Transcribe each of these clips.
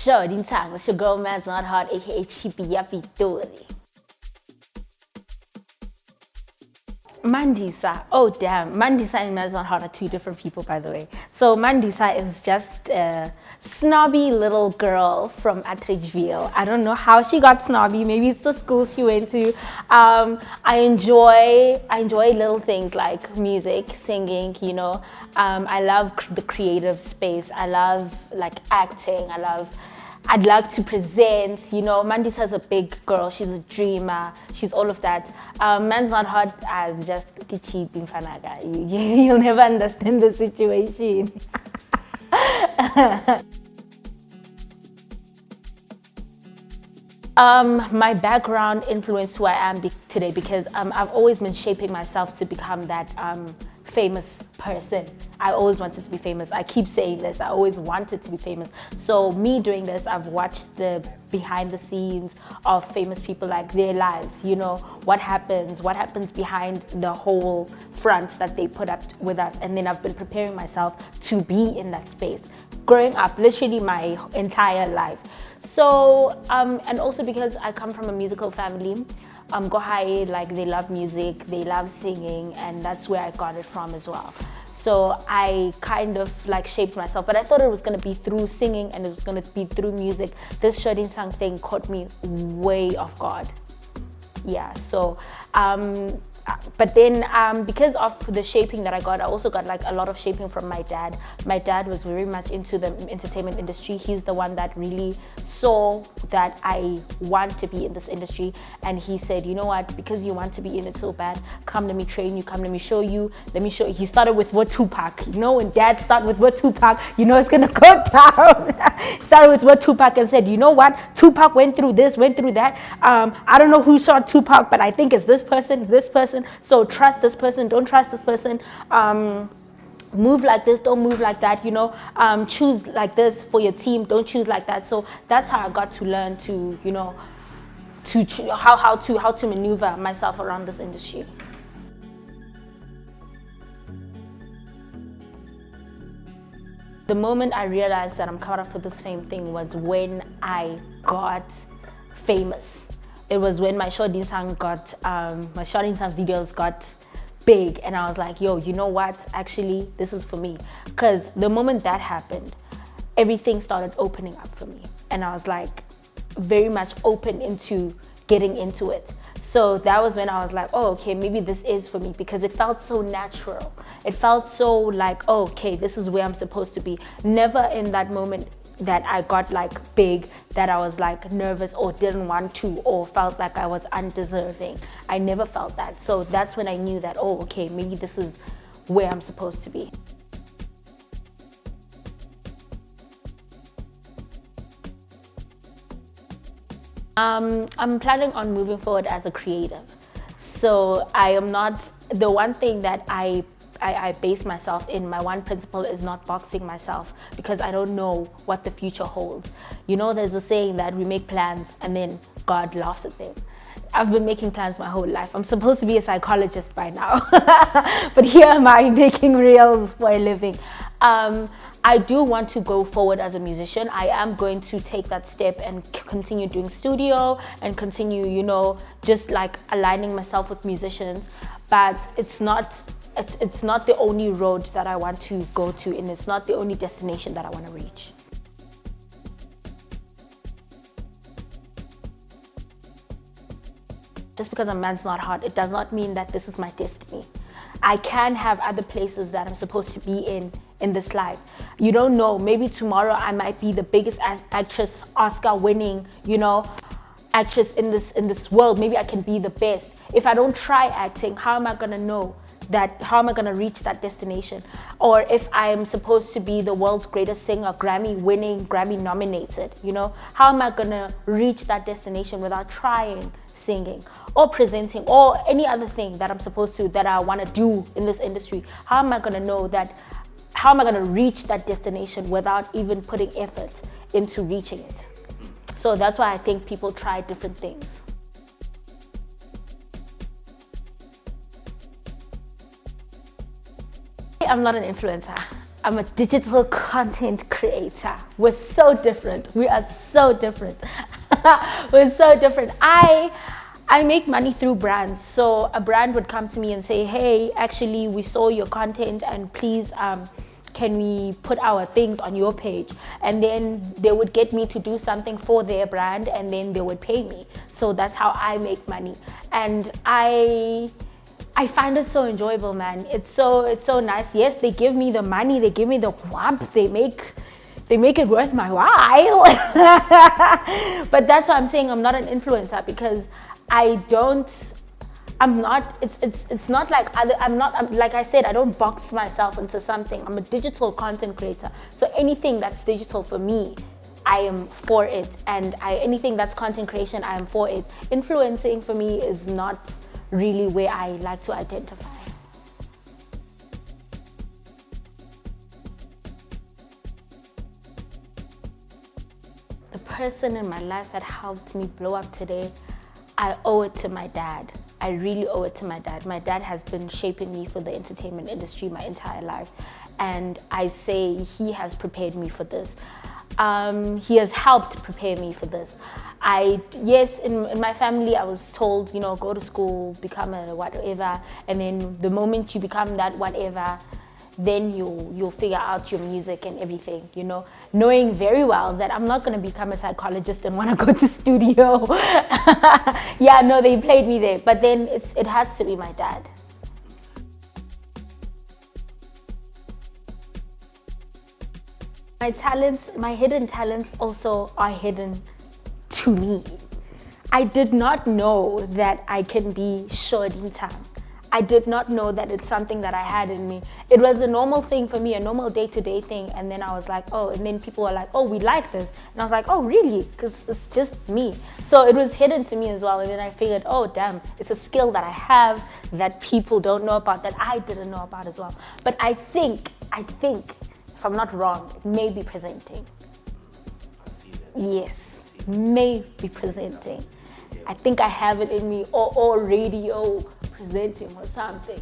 Sure, Dintang, it's your girl Mandz Not Hard, aka Chippy Yappy Tori. Mandisa, oh damn, Mandisa and Mandz Not Hard are two different people, by the way. So Mandisa is just a snobby little girl from Atteridgeville. I don't know how she got snobby. Maybe it's the school she went to. I enjoy little things like music, singing. You know, I love the creative space. I love like acting. I'd like to present, you know. Mandisa's a big girl, she's a dreamer, she's all of that. Mandz Not Hard as just cheap in Fanaga. You'll never understand the situation. My background influenced who I am today because I've always been shaping myself to become that famous person. I always wanted to be famous. I keep saying this, I always wanted to be famous. So me doing this, I've watched the behind the scenes of famous people, like their lives, you know, what happens behind the whole front that they put up with us. And then I've been preparing myself to be in that space, growing up literally my entire life. So, and also because I come from a musical family, Gohai, like they love music, they love singing, and that's where I got it from as well. So I kind of like shaped myself, but I thought it was going to be through singing and it was going to be through music. This Shodin Sang thing caught me way off guard. Yeah, so but then because of the shaping that I got, I also got like a lot of shaping from my dad. My dad was very much into the entertainment industry. He's the one that really saw that I want to be in this industry, and he said, you know what, because you want to be in it so bad, come let me train you, come let me show you, He started with what Tupac, you know, when dad started with what Tupac, you know it's gonna go down. Started with what Tupac and said, you know what, Tupac went through this, went through that. I don't know who shot Tupac, but I think it's this person. So trust this person, don't trust this person. Move like this, don't move like that, you know. Choose like this for your team, don't choose like that. So that's how I got to learn to, you know, how to maneuver myself around this industry. The moment I realized that I'm caught up for this fame thing was when I got famous. It was when my Shodin Sang videos got big, and I was like, yo, you know what? Actually, this is for me. Because the moment that happened, everything started opening up for me. And I was like, very much open into getting into it. So that was when I was like, oh, okay, maybe this is for me, because it felt so natural. It felt so like, oh, okay, this is where I'm supposed to be. Never in that moment that I got like big, that I was like nervous or didn't want to, or felt like I was undeserving. I never felt that. So that's when I knew that, oh, okay, maybe this is where I'm supposed to be. I'm planning on moving forward as a creative. So I am not, the one thing that I base myself in, my one principle is not boxing myself, because I don't know what the future holds. You know, there's a saying that we make plans and then God laughs at them. I've been making plans my whole life. I'm supposed to be a psychologist by now, but here am I making reels for a living. I do want to go forward as a musician. I am going to take that step and continue doing studio and continue, you know, just like aligning myself with musicians. But it's not the only road that I want to go to, and it's not the only destination that I want to reach. Just because a Mandz Not Hard, it does not mean that this is my destiny. I can have other places that I'm supposed to be in this life. You don't know, maybe tomorrow I might be the biggest actress, Oscar-winning, you know, actress in this world. Maybe I can be the best. If I don't try acting, how am I gonna know that? How am I gonna reach that destination? Or if I'm supposed to be the world's greatest singer, Grammy-winning, Grammy-nominated, you know, how am I gonna reach that destination without trying singing or presenting or any other thing that I'm supposed to, that I want to do in this industry? How am I going to know that? How am I going to reach that destination without even putting effort into reaching it? So that's why I think people try different things. I'm not an influencer. I'm a digital content creator. We're so different. We are so different. We're so different. I make money through brands. So a brand would come to me and say, hey, actually, we saw your content and please, can we put our things on your page? And then they would get me to do something for their brand and then they would pay me. So that's how I make money. And I find it so enjoyable, man. It's so nice. Yes, they give me the money, they give me the wamp, they make it worth my while. But that's why I'm saying I'm not an influencer, because it's not like like I said, I don't box myself into something. I'm a digital content creator. So anything that's digital for me, I am for it. And anything that's content creation, I am for it. Influencing for me is not really where I like to identify. The person in my life that helped me blow up today, I owe it to my dad. I really owe it to my dad. My dad has been shaping me for the entertainment industry my entire life. And I say he has prepared me for this. He has helped prepare me for this. Yes, in my family, I was told, go to school, become a whatever, and then the moment you become that whatever, then you'll figure out your music and everything, knowing very well that I'm not going to become a psychologist and want to go to studio. Yeah, no, they played me there, but then it has to be my dad. My talents, my hidden talents also are hidden to me. I did not know that I can be Shodita. I did not know that it's something that I had in me. It was a normal thing for me, a normal day-to-day thing. And then I was like, oh, and then people were like, oh, we like this. And I was like, oh, really? Because it's just me. So it was hidden to me as well. And then I figured, oh, damn, it's a skill that I have that people don't know about, that I didn't know about as well. But I think, if I'm not wrong, it may be presenting. Yes, may be presenting. I think I have it in me, or radio presenting or something.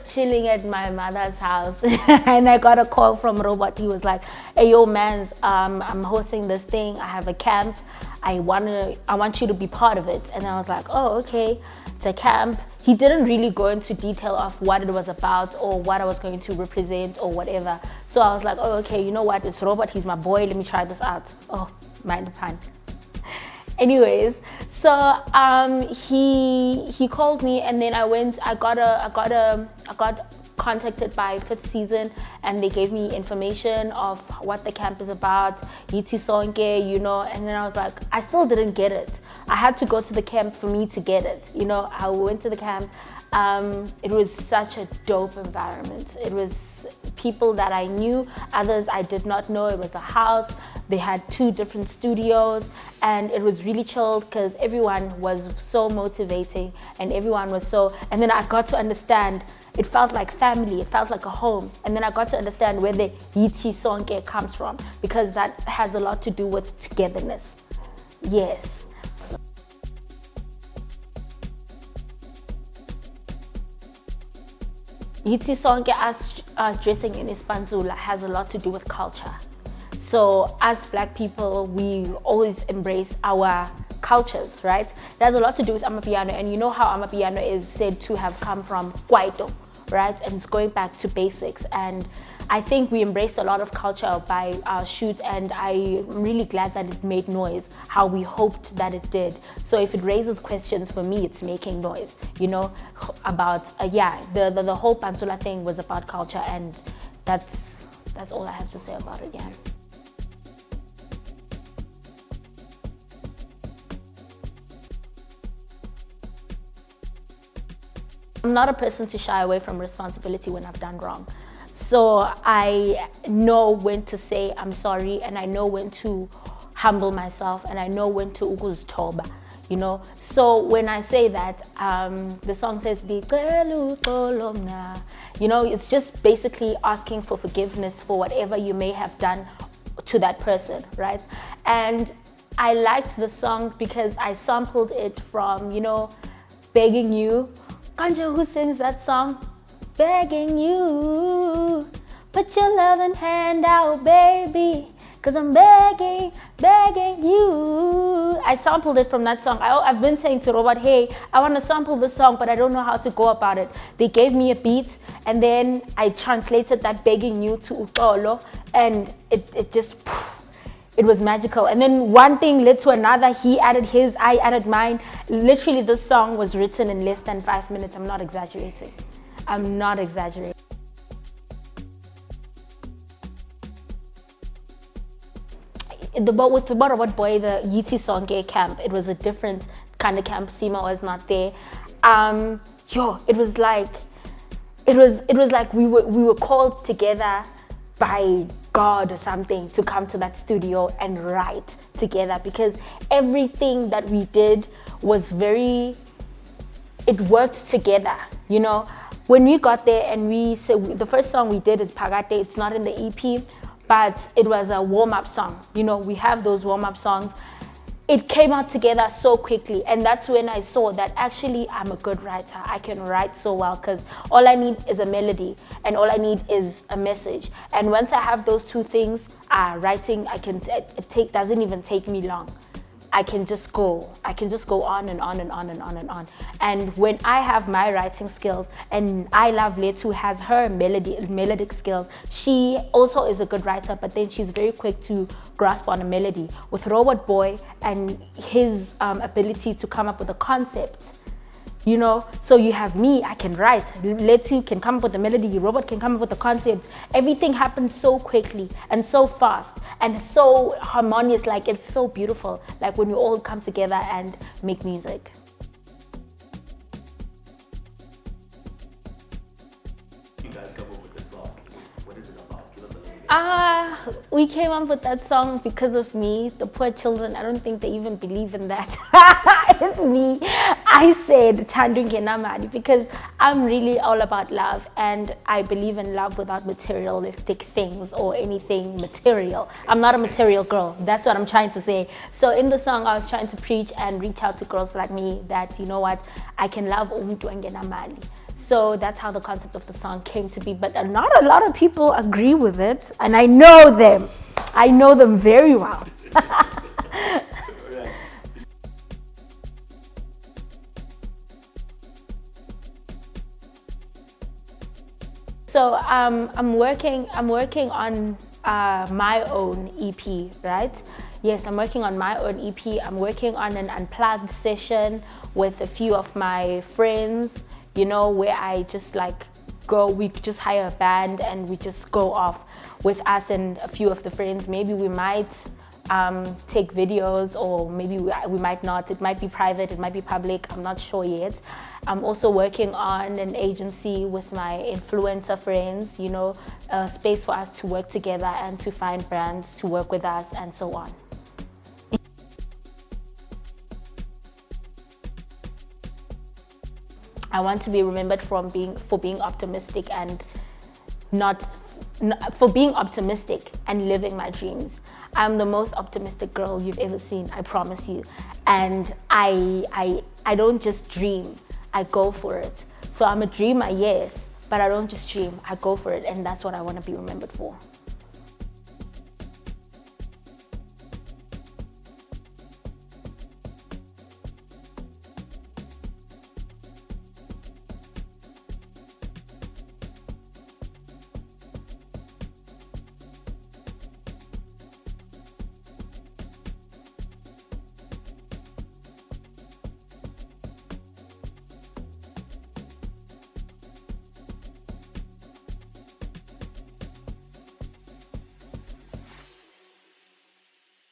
Chilling at my mother's house and I got a call from Robert. He was like, hey, yo, Mandz, I'm hosting this thing. I have a camp. I want you to be part of it. And I was like, oh, okay, it's a camp. He didn't really go into detail of what it was about or what I was going to represent or whatever. So I was like, oh, okay, you know what? It's Robert. He's my boy. Let me try this out. Oh, mind the pun. Anyways, so he called me, and then I got contacted by Fifth Season, and they gave me information of what the camp is about, Yithi Sonke, and then I was like, I still didn't get it. I had to go to the camp for me to get it. I went to the camp. It was such a dope environment. It was people that I knew, others I did not know. It was a house. They had 2 different studios, and it was really chilled because everyone was so motivating and everyone was and then I got to understand, it felt like family, it felt like a home. And then I got to understand where the Yithi Sonke comes from, because that has a lot to do with togetherness. Yes. Yithi Sonke, us dressing in Ispanzula, has a lot to do with culture. So as Black people, we always embrace our cultures, right? There's a lot to do with Amapiano, and you know how Amapiano is said to have come from Kwaito, right? And it's going back to basics. And I think we embraced a lot of culture by our shoot, and I'm really glad that it made noise, how we hoped that it did. So if it raises questions, for me, it's making noise, about, the whole Pantula thing was about culture, and that's all I have to say about it, yeah. I'm not a person to shy away from responsibility when I've done wrong. So I know when to say I'm sorry, and I know when to humble myself, and I know when to ukuzithoba, So when I say that, the song says, it's just basically asking for forgiveness for whatever you may have done to that person, right? And I liked the song because I sampled it from, you know, Begging You. Kanja, who sings that song? Begging you, put your loving hand out, baby, cause I'm begging you. I sampled it from that song. I've been saying to Robert, hey, I want to sample this song, but I don't know how to go about it. They gave me a beat, and then I translated that Begging You to Uxolo, and it just, it was magical. And then one thing led to another. He added his, I added mine. Literally, this song was written in less than 5 minutes. I'm not exaggerating. I'm not exaggerating. With the Robot Boy, the Yiti song gay camp, it was a different kind of camp. Sima was not there. It was like we were called together by God or something to come to that studio and write together, because everything that we did was it worked together, you know. When we got there and the first song we did is Pagate. It's not in the EP, but it was a warm-up song. You know, we have those warm-up songs. It came out together so quickly, and that's when I saw that actually I'm a good writer. I can write so well because all I need is a melody and all I need is a message. And once I have those two things, writing, it doesn't even take me long. I can just go on and on and on and on and on. And when I have my writing skills, and I love Letu who has her melodic skills, she also is a good writer, but then she's very quick to grasp on a melody. With Robot Boy and his ability to come up with a concept, you know, so you have me, I can write, Letu can come up with the melody, Robot can come up with the concept. Everything happens so quickly and so fast and so harmonious, like it's so beautiful, like when we all come together and make music. You guys come up with this song. What is it about? Give us a little bit. We came up with that song because of me, the poor children. I don't think they even believe in that. It's me. I said Thandu Ngenamali because I'm really all about love, and I believe in love without materialistic things or anything material. I'm not a material girl. That's what I'm trying to say. So in the song, I was trying to preach and reach out to girls like me that, you know what, I can love umuntu Ngenamali. So that's how the concept of the song came to be. But not a lot of people agree with it, and I know them. I know them very well. So I'm working on my own EP, right? Yes, I'm working on my own EP. I'm working on an unplugged session with a few of my friends, you know, where I just we just hire a band and we just go off with us and a few of the friends. Maybe we might take videos, or maybe we might not. It might be private, it might be public, I'm not sure yet. I'm also working on an agency with my influencer friends, you know, a space for us to work together and to find brands to work with us and so on. I want to be remembered for being optimistic and for being optimistic and living my dreams. I'm the most optimistic girl you've ever seen, I promise you. And I don't just dream, I go for it. So I'm a dreamer, yes, but I don't just dream, I go for it, and that's what I want to be remembered for.